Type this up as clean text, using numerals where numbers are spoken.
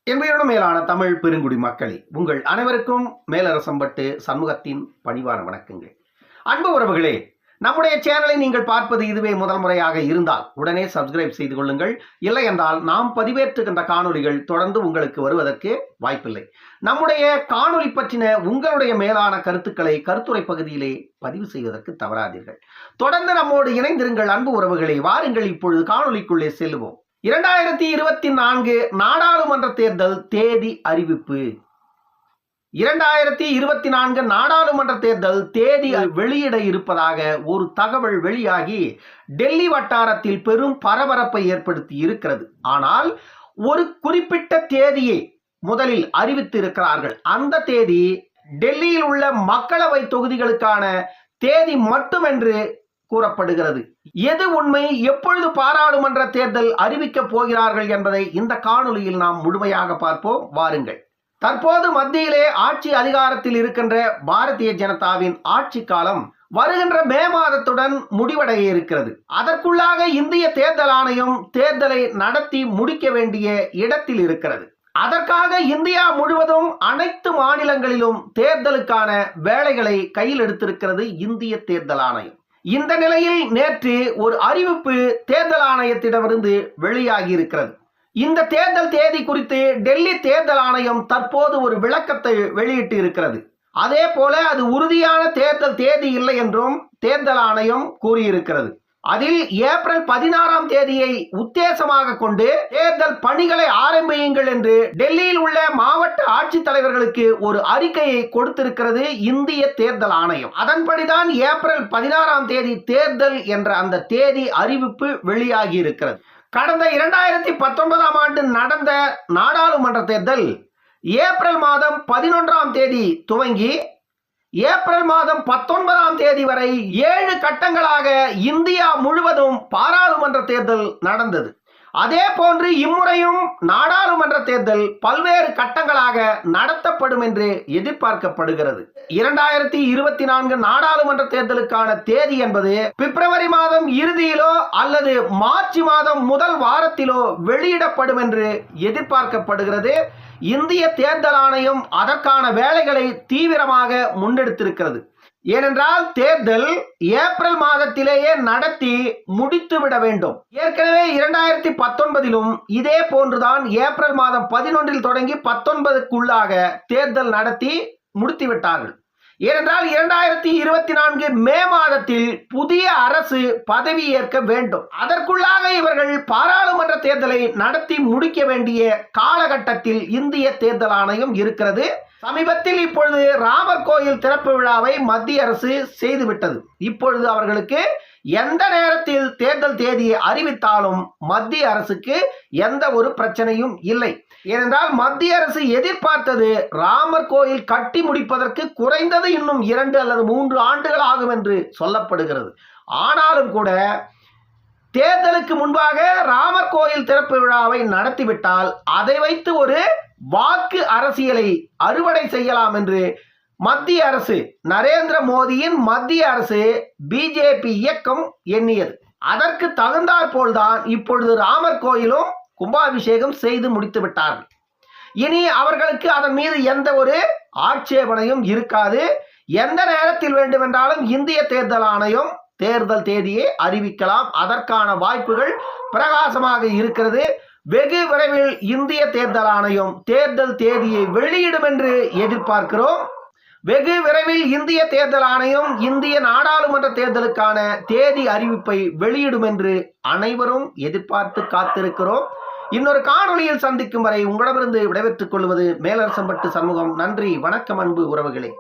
என்பதோடு மேலான தமிழ் பெருங்குடி மக்களே, உங்கள் அனைவருக்கும் மேலரசம்பட்டு சண்முகத்தின் பணிவான வணக்கங்கள். அன்பு உறவுகளே, நம்முடைய சேனலை நீங்கள் பார்ப்பது இதுவே முதல் முறையாக இருந்தால் உடனே சப்ஸ்கிரைப் செய்து கொள்ளுங்கள். இல்லை என்றால் நாம் பதிவேற்றுகின்ற காணொலிகள் தொடர்ந்து உங்களுக்கு வருவதற்கு வாய்ப்பில்லை. நம்முடைய காணொலி பற்றின உங்களுடைய மேலான கருத்துக்களை கருத்துரை பகுதியிலே பதிவு செய்வதற்கு தவறாதீர்கள். தொடர்ந்து நம்மோடு இணைந்திருங்கள் அன்பு உறவுகளே. வாருங்கள் இப்பொழுது காணொலிக்குள்ளே செல்லுவோம். 2024 நாடாளுமன்ற தேர்தல் தேதி அறிவிப்பு. 2024 நாடாளுமன்ற தேர்தல் தேதி வெளியிட இருப்பதாக ஒரு தகவல் வெளியாகி டெல்லி வட்டாரத்தில் பெரும் பரபரப்பை ஏற்படுத்தி இருக்கிறது. ஆனால் ஒரு குறிப்பிட்ட தேதியை முதலில் அறிவித்து இருக்கிறார்கள். அந்த தேதி டெல்லியில் உள்ள மக்களவை தொகுதிகளுக்கான தேதி மட்டுமென்று கூறப்படுகிறது. எது உண்மை, எப்பொழுது பாராளுமன்ற தேர்தல் அறிவிக்கப் போகிறார்கள் என்பதை இந்த காணொலியில் நாம் முழுமையாக பார்ப்போம். வாருங்கள். தற்போது மத்தியிலே ஆட்சி அதிகாரத்தில் இருக்கின்ற பாரதிய ஜனதாவின் ஆட்சி காலம் வருகின்ற மே மாதத்துடன் முடிவடைய இருக்கிறது. அதற்குள்ளாக இந்திய தேர்தல் ஆணையம் தேர்தலை நடத்தி முடிக்க வேண்டிய இடத்தில் இருக்கிறது. அதற்காக இந்தியா முழுவதும் அனைத்து மாநிலங்களிலும் தேர்தலுக்கான வேலைகளை கையில் எடுத்திருக்கிறது இந்திய தேர்தல் ஆணையம். இந்த நிலையில் நேற்று ஒரு அறிவிப்பு தேர்தல் ஆணையத்திடமிருந்து வெளியாகி இருக்கிறது. இந்த தேர்தல் தேதி குறித்து டெல்லி தேர்தல் ஆணையம் தற்போது ஒரு விளக்கத்தை வெளியிட்டு இருக்கிறது. அதே போல அது உறுதியான தேர்தல் தேதி இல்லை என்றும் தேர்தல் ஆணையம் கூறியிருக்கிறது. அதில் ஏப்ரல் 16ஆம் தேதியை உத்தேசமாக கொண்டு தேர்தல் பணிகளை ஆரம்பியுங்கள் என்று டெல்லியில் உள்ள மாவட்ட ஆட்சித்தலைவர்களுக்கு ஒரு அறிக்கையை கொடுத்திருக்கிறது இந்திய தேர்தல் ஆணையம். அதன்படிதான் ஏப்ரல் 16ஆம் தேதி தேர்தல் என்ற அந்த தேதி அறிவிப்பு வெளியாகி இருக்கிறது. கடந்த 2019ஆம் ஆண்டு நடந்த நாடாளுமன்ற தேர்தல் ஏப்ரல் மாதம் 11ஆம் தேதி துவங்கி ஏப்ரல் மாதம் 19ஆம் தேதி வரை 7 கட்டங்களாக இந்தியா முழுவதும் பாராளுமன்ற தேர்தல் நடந்தது. அதே போன்று இம்முறையும் நாடாளுமன்ற தேர்தல் பல்வேறு கட்டங்களாக நடத்தப்படும் என்று எதிர்பார்க்கப்படுகிறது. 2024 நாடாளுமன்ற தேர்தலுக்கான தேதி என்பது பிப்ரவரி மாதம் இறுதியிலோ அல்லது மார்ச் மாதம் முதல் வாரத்திலோ வெளியிடப்படும் என்று எதிர்பார்க்கப்படுகிறது. இந்திய தேர்தல் ஆணையம் அதற்கான வேலைகளை தீவிரமாக முன்னெடுத்திருக்கிறது. ஏனென்றால் தேர்தல் ஏப்ரல் மாதத்திலேயே நடத்தி முடித்துவிட வேண்டும். ஏற்கனவே 2019 இதே போன்றுதான் ஏப்ரல் மாதம் 11 தொடங்கி 19க்குள்ளாக தேர்தல் நடத்தி முடித்துவிட்டார்கள். ஏனென்றால் 2024 மே மாதத்தில் புதிய அரசு பதவி ஏற்க வேண்டும். அதற்குள்ளாக இவர்கள் பாராளுமன்ற தேர்தலை நடத்தி முடிக்க வேண்டிய காலகட்டத்தில் இந்திய தேர்தல் ஆணையம் இருக்கிறது. சமீபத்தில் இப்பொழுது ராமர் கோயில் திறப்பு விழாவை மத்திய அரசு செய்துவிட்டது. இப்பொழுது அவர்களுக்கு எந்த நேரத்தில் தேர்தல் தேதியை அறிவித்தாலும் மத்திய அரசுக்கு எந்த ஒரு பிரச்சனையும் இல்லை. ஏனென்றால் மத்திய அரசு எதிர்பார்த்தது ராமர் கோயில் கட்டி முடிப்பதற்கு குறைந்தது இன்னும் 2 அல்லது 3 ஆண்டுகள் ஆகும் என்று சொல்லப்படுகிறது. ஆனாலும் கூட தேர்தலுக்கு முன்பாக ராமர் கோயில் திறப்பு விழாவை நடத்திவிட்டால் அதை வைத்து ஒரு வாக்கு அரசியலை அறுவடை செய்யலாம் என்று மத்திய அரசு, நரேந்திர மோடியின் மத்திய அரசு, பிஜேபி இயக்கம் எண்ணியது. அதற்கு தகுந்தாற்போல்தான் இப்பொழுது ராமர் கோயிலும் கும்பாபிஷேகம் செய்து முடித்து விட்டார்கள். இனி அவர்களுக்கு அதன் மீது எந்த ஒரு ஆட்சேபனையும் இருக்காது. எந்த நேரத்தில் வேண்டுமென்றாலும் இந்திய தேர்தல் ஆணையம் தேர்தல் தேதியை அறிவிக்கலாம். அதற்கான வாய்ப்புகள் பிரகாசமாக இருக்கிறது. வெகு விரைவில் இந்திய தேர்தல் ஆணையம் தேர்தல் தேதியை வெளியிடும் என்று எதிர்பார்க்கிறோம். வெகு விரைவில் இந்திய தேர்தல் ஆணையம் இந்திய நாடாளுமன்ற தேர்தலுக்கான தேதி அறிவிப்பை வெளியிடும் என்று அனைவரும் எதிர்பார்த்து காத்திருக்கிறோம். இன்னொரு காணொலியில் சந்திக்கும் வரை உங்களிடமிருந்து விடைபெற்றுக் கொள்வது மேலரசம்பட்டு சண்முகம். நன்றி, வணக்கம் அன்பு உறவுகளே.